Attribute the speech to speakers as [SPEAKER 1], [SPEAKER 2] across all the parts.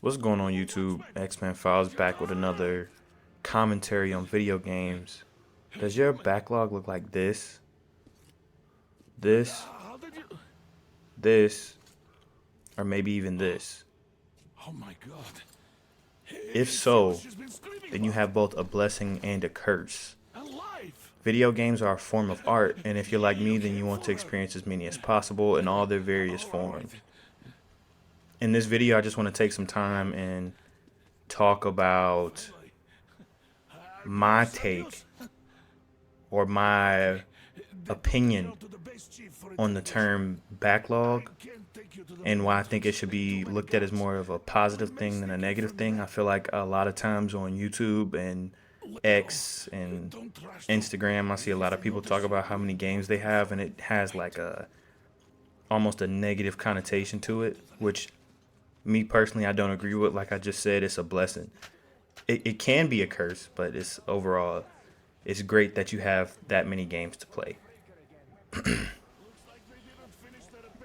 [SPEAKER 1] What's going on YouTube? XmanFiles back with another commentary on video games. Does your backlog look like this? This? This? Or maybe even this?
[SPEAKER 2] Oh my god.
[SPEAKER 1] If so, then you have both a blessing and a curse.
[SPEAKER 2] Alive.
[SPEAKER 1] Video games are a form of art, and if you're like me, then you want to experience as many as possible in all their various forms. In this video, I just want to take some time and talk about my take or my opinion on the term backlog and why I think it should be looked at as more of a positive thing than a negative thing. I feel like a lot of times on YouTube and X and Instagram, I see a lot of people talk about how many games they have, and it has like a almost a negative connotation to it, which me personally I don't agree with. Like I just said, it's a blessing. It can be a curse, but it's overall it's great that you have that many games to play.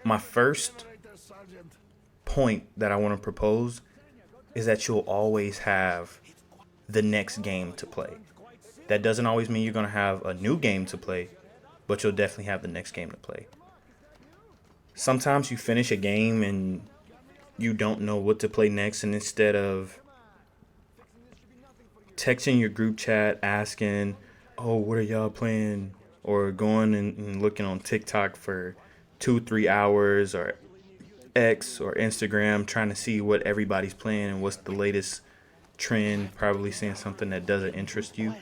[SPEAKER 1] My first point that I want to propose is that you'll always have the next game to play. That doesn't always mean you're going to have a new game to play, but you'll definitely have the next game to play. Sometimes you finish a game and you don't know what to play next, and instead of texting your group chat asking, oh, what are y'all playing? Or going and looking on TikTok for 2-3 hours, or X or Instagram trying to see what everybody's playing and what's the latest trend, probably seeing something that doesn't interest you,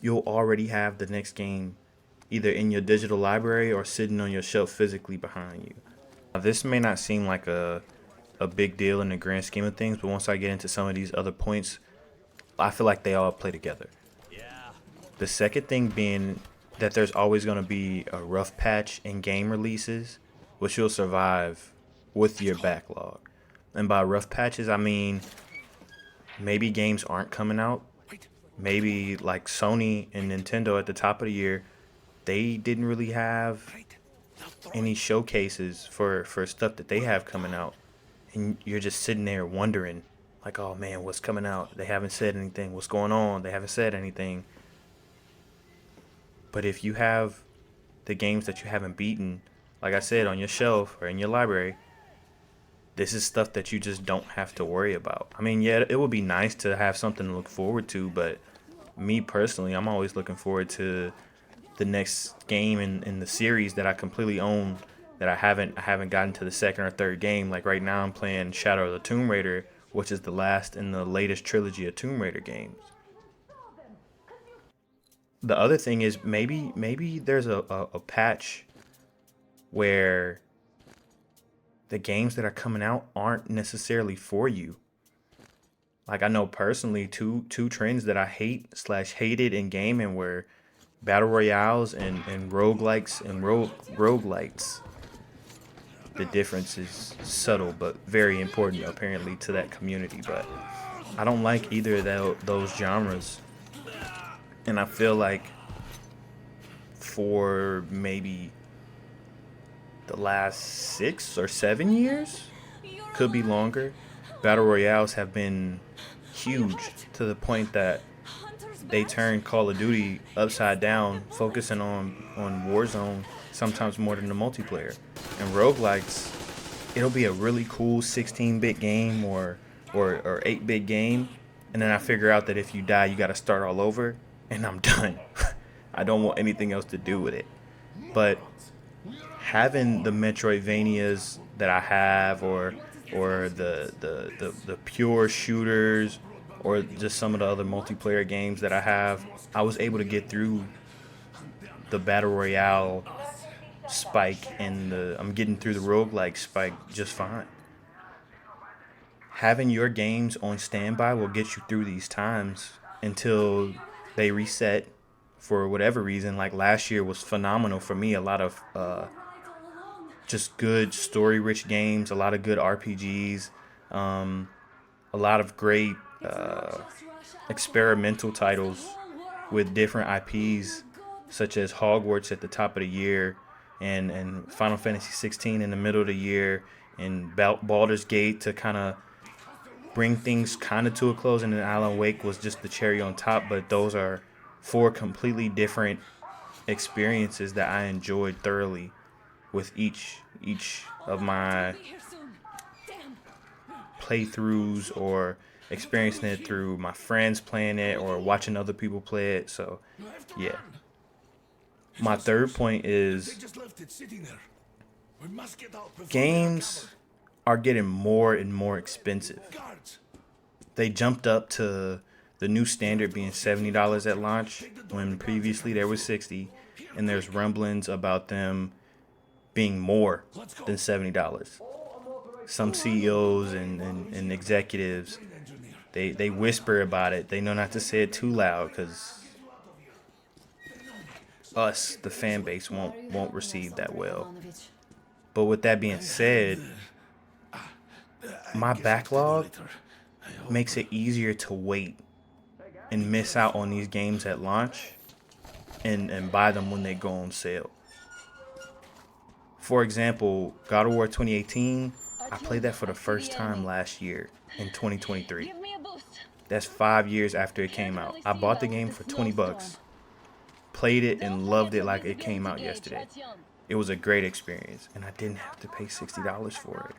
[SPEAKER 1] you'll already have the next game either in your digital library or sitting on your shelf physically behind you. Now, this may not seem like a big deal in the grand scheme of things, but once I get into some of these other points, I feel like they all play together. The second thing being that there's always going to be a rough patch in game releases, which you'll survive with your backlog. And by rough patches, I mean maybe games aren't coming out. Maybe like Sony and Nintendo at the top of the year, they didn't really have any showcases for stuff that they have coming out. And you're just sitting there wondering, like, oh man, what's coming out? They haven't said anything. What's going on? They haven't said anything. But if you have the games that you haven't beaten, like I said, on your shelf or in your library, this is stuff that you just don't have to worry about. I mean, yeah, it would be nice to have something to look forward to, but me personally, I'm always looking forward to the next game in the series that I completely own, that I haven't gotten to the second or third game. Like right now I'm playing Shadow of the Tomb Raider, which is the last in the latest trilogy of Tomb Raider games. The other thing is maybe there's a patch where the games that are coming out aren't necessarily for you. Like I know personally two trends that I hated in gaming were battle royales and roguelikes and roguelites. The difference is subtle but very important apparently to that community, but I don't like either of those genres. And I feel like for maybe the last 6 or 7 years, could be longer, battle royales have been huge to the point that they turned Call of Duty upside down, focusing on Warzone sometimes more than the multiplayer. And roguelikes, it'll be a really cool 16-bit game or 8-bit game, and then I figure out that if you die, you got to start all over, and I'm done. I don't want anything else to do with it. But having the Metroidvanias that I have, or the pure shooters, or just some of the other multiplayer games that I have, I was able to get through the battle royale spike and I'm getting through the roguelike spike just fine. Having your games on standby will get you through these times until they reset for whatever reason. Like last year was phenomenal for me. A lot of just good story-rich games, a lot of good RPGs, a lot of great experimental titles with different IPs, such as Hogwarts at the top of the year, and Final Fantasy 16 in the middle of the year, and Baldur's Gate to kind of bring things kind of to a close, and then Alan Wake was just the cherry on top. But those are four completely different experiences that I enjoyed thoroughly with each of my playthroughs, or experiencing it through my friends playing it or watching other people play it. So
[SPEAKER 2] You have to
[SPEAKER 1] yeah.
[SPEAKER 2] run.
[SPEAKER 1] My third point
[SPEAKER 2] They
[SPEAKER 1] is
[SPEAKER 2] just left it sitting there. We must get out before they are
[SPEAKER 1] games are getting more and more expensive.
[SPEAKER 2] covered. Guards.
[SPEAKER 1] They jumped up to the new standard being $70 at launch, when previously there was 60, and there's rumblings about them being more than $70. Some CEOs and executives, they whisper about it. They know not to say it too loud, because us, the fan base, won't receive that well. But with that being said, my backlog makes it easier to wait and miss out on these games at launch, and buy them when they go on sale. For example, God of War 2018, I played that for the first time last year in 2023. That's 5 years after it came out. I bought the game for 20 bucks, played it and loved it like it came out yesterday. It was a great experience, and I didn't have to pay $60 for it.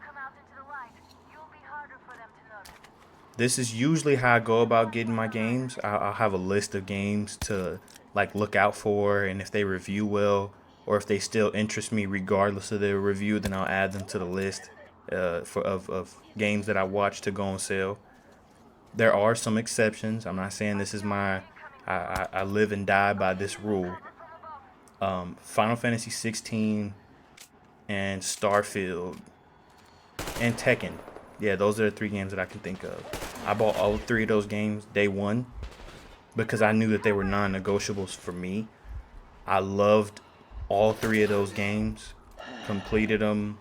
[SPEAKER 1] This is usually how I go about getting my games. I'll have a list of games to like look out for, and if they review well, or if they still interest me regardless of their review, then I'll add them to the list of games that I watch to go on sale. There are some exceptions. I'm not saying this is I live and die by this rule. Final Fantasy 16 and Starfield and Tekken. Yeah, those are the three games that I can think of. I bought all three of those games day one because I knew that they were non-negotiables for me. I loved all three of those games, completed them,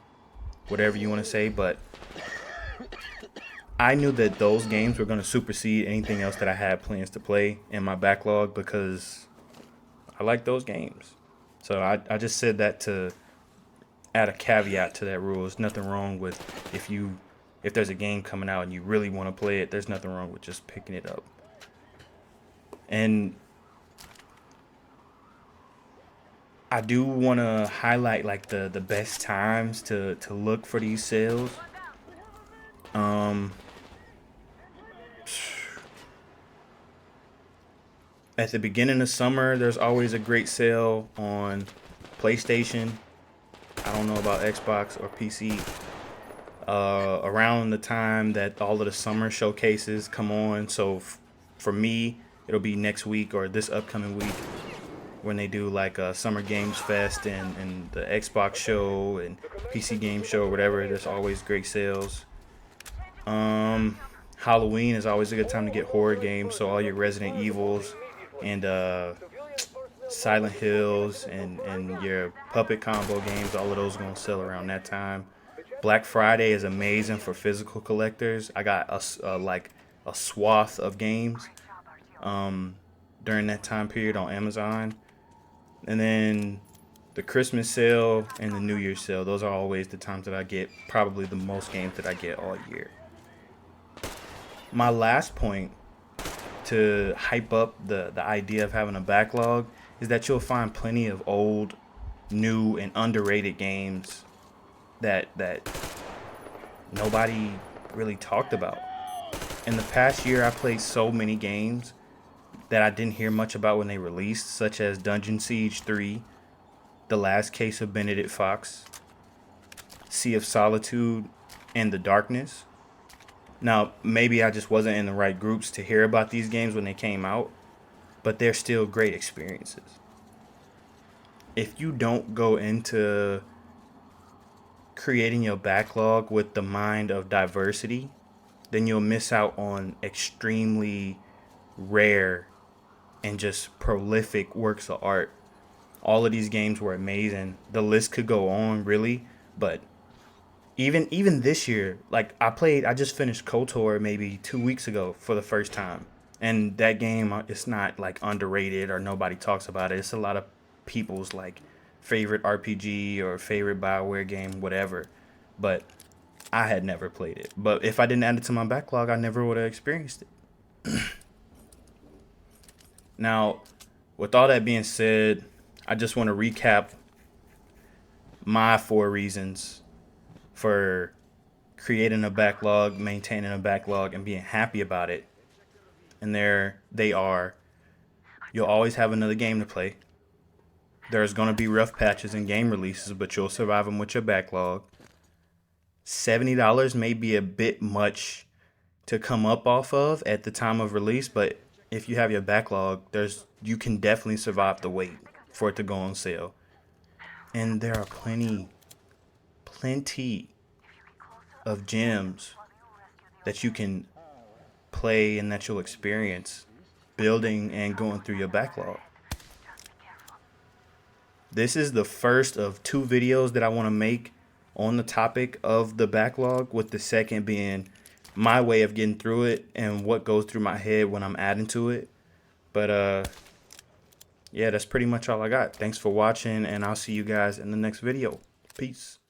[SPEAKER 1] whatever you want to say, but I knew that those games were going to supersede anything else that I had plans to play in my backlog, because I like those games. So I just said that to add a caveat to that rule. There's nothing wrong with if there's a game coming out and you really want to play it, there's nothing wrong with just picking it up. And I do want to highlight like the best times to look for these sales. At the beginning of summer, there's always a great sale on PlayStation. I don't know about Xbox or PC. Around the time that all of the summer showcases come on. So for me, it'll be next week or this upcoming week when they do like a Summer Games Fest and the Xbox show and PC game show or whatever. There's always great sales. Halloween is always a good time to get horror games. So all your Resident Evils and Silent Hills and your Puppet Combo games, all of those are going to sell around that time. Black Friday is amazing for physical collectors. I got a swath of games during that time period on Amazon. And then the Christmas sale and the New Year's sale, those are always the times that I get probably the most games that I get all year. My last point to hype up the idea of having a backlog is that you'll find plenty of old, new, and underrated games that nobody really talked about. In the past year, I played so many games that I didn't hear much about when they released, such as Dungeon Siege 3, The Last Case of Benedict Fox, Sea of Solitude, and The Darkness. Now, maybe I just wasn't in the right groups to hear about these games when they came out, but they're still great experiences. If you don't go into creating your backlog with the mind of diversity, then you'll miss out on extremely rare and just prolific works of art. All of these games were amazing. The list could go on, really, but even this year, like I just finished KOTOR maybe 2 weeks ago for the first time, and that game, it's not like underrated or nobody talks about it. It's a lot of people's like favorite RPG or favorite BioWare game, whatever. But I had never played it. But if I didn't add it to my backlog, I never would have experienced it. Now, with all that being said, I just want to recap my 4 reasons for creating a backlog, maintaining a backlog, and being happy about it. And there they are. You'll always have another game to play. There's going to be rough patches and game releases, but you'll survive them with your backlog. $70 may be a bit much to come up off of at the time of release, but if you have your backlog, you can definitely survive the wait for it to go on sale. And there are plenty of gems that you can play and that you'll experience building and going through your backlog. This is the first of 2 videos that I want to make on the topic of the backlog, with the second being my way of getting through it and what goes through my head when I'm adding to it. But yeah, that's pretty much all I got. Thanks for watching, and I'll see you guys in the next video. Peace.